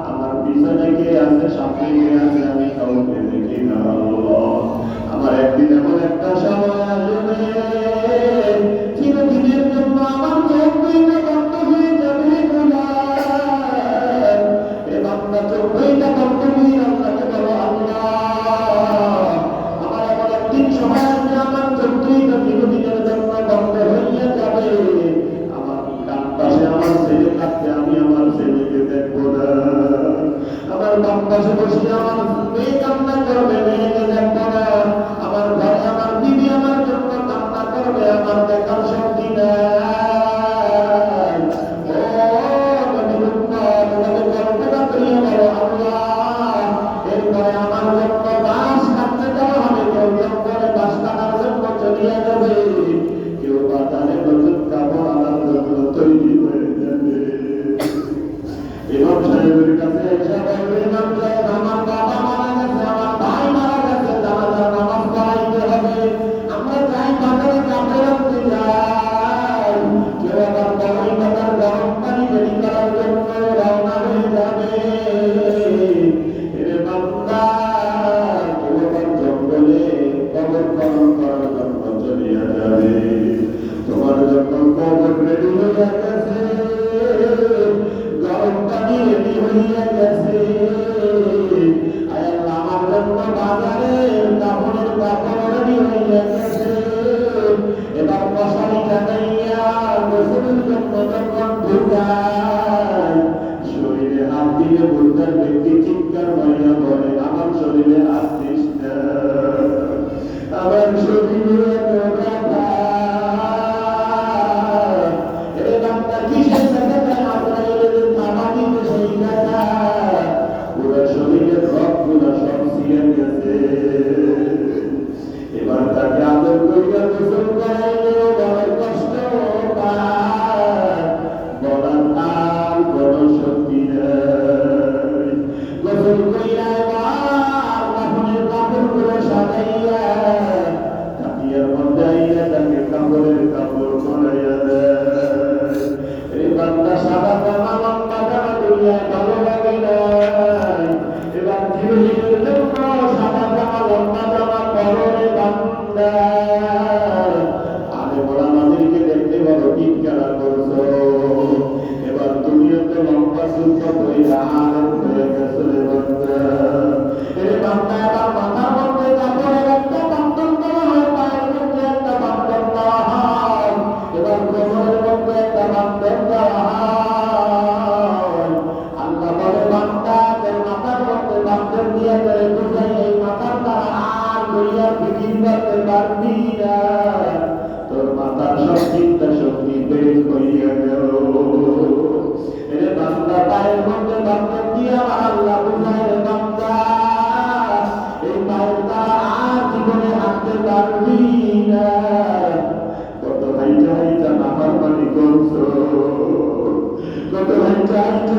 আমার পিছনে বসে বসে আমার মেয়ে কান্না করবে, মেয়েকে দেখবো না, আমার ঘরে আমার বিবি আমার জন্য কান্না করবে, আমার দেখার শক্তি নাই। ও নবীর উম্মত, নবী কল্পনা করিয়া বলো আল্লাহ, এরপরে আমার জন্য বাস কাটতে দেওয়া হবে, কেউ জঙ্গলে বাস কাটার জন্য চলিয়া যাবে, কেউ বাজারে নতুন কাপড় আনার জন্য তৈরি হয়ে যাবে। ইমাম সাহেবের কাছে এসে বলবে, ইমাম সাহেব আমার বাবা মারা গেছে, আমার ভাই মারা গেছে, জানাজার নামাজ পড়াইতে হবে, আমরা যাই বাজারে কাপড় আনতে যাই, কেউ আবার বড়ই বাজার গরম পানি রেডি করার জন্য রওনা হয়ে যাবে। এরে বান্দা, কেউ আবার জঙ্গলে কবর খনন করার জন্য চলিয়া যাবে। তোমার জন্য কবর রেডি হয়ে গেছে, গরম পানি রেডি হইয়া গেছে। আয় আল্লাহ, আমার জন্য বাজারে কাপড়ের কাপড় রেডি হইয়া গেছে। এবার মশারি টানাইয়া গোসলের জন্য যখন ঢুকায়, শরীরে হাত দিলে বুঝার ব্যক্তি চিৎকার মাইয়া বলে, আমার শরীরে হাত দিস না, আমার শরীরে এত ব্যথা। এবার তাকে আদর করিয়া গোসল করাইলেও বড় কষ্ট পায়, বলার আর কোনো শক্তি নাই। গোসল করিয়া এবার কাপড়ের কাপড়গুলো সাজাইয়া কাটিয়ার মধ্যে আইয়া তাকে কাপড়ের কাপড় পরাইয়া দেয়। এই বান্দা সাদা জামা লম্বা জামা দুনিয়ায় ভালো লাগে নাই, এবার জীবনের জন্য সাদা জামা লম্বা জামা পরনে বান্দা। আরে বড় আমাদেরকে দেখতে বড় টিটকারা করছো, এবার তুমিও তো লম্বা সুস্থ হইয়া আনন্দ হয়ে গেছো রে বান্দা। এরে বান্দা, এবার মাথার মধ্যে কাপড়ের একটা বান্ধন দেওয়া হয়, পায়ের মধ্যে একটা বান্ধন দেওয়া হয়, এবার কোমরের মধ্যে একটা বান্ধন দেওয়া হয়। আল্লাহ বলে, বান্দা তোর মাথার মধ্যে বান্ধন দিয়ে করে বুঝাই, এই মাথার দ্বারা আর দুনিয়ার ফিকির করতে পারবি না, তোর মাথার সব চিন্তা শক্তি বের হইয়া গেল। এরে বান্দা, পায়ের মধ্যে বান্ধন দিয়া আল্লাহ বুঝাই, রে বান্দা এই পায়ের দ্বারা আর জীবনে হাঁটতে পারবি না। কত হাইটা হাইটা নামার পানি করছো, কত হাইটা হাইটা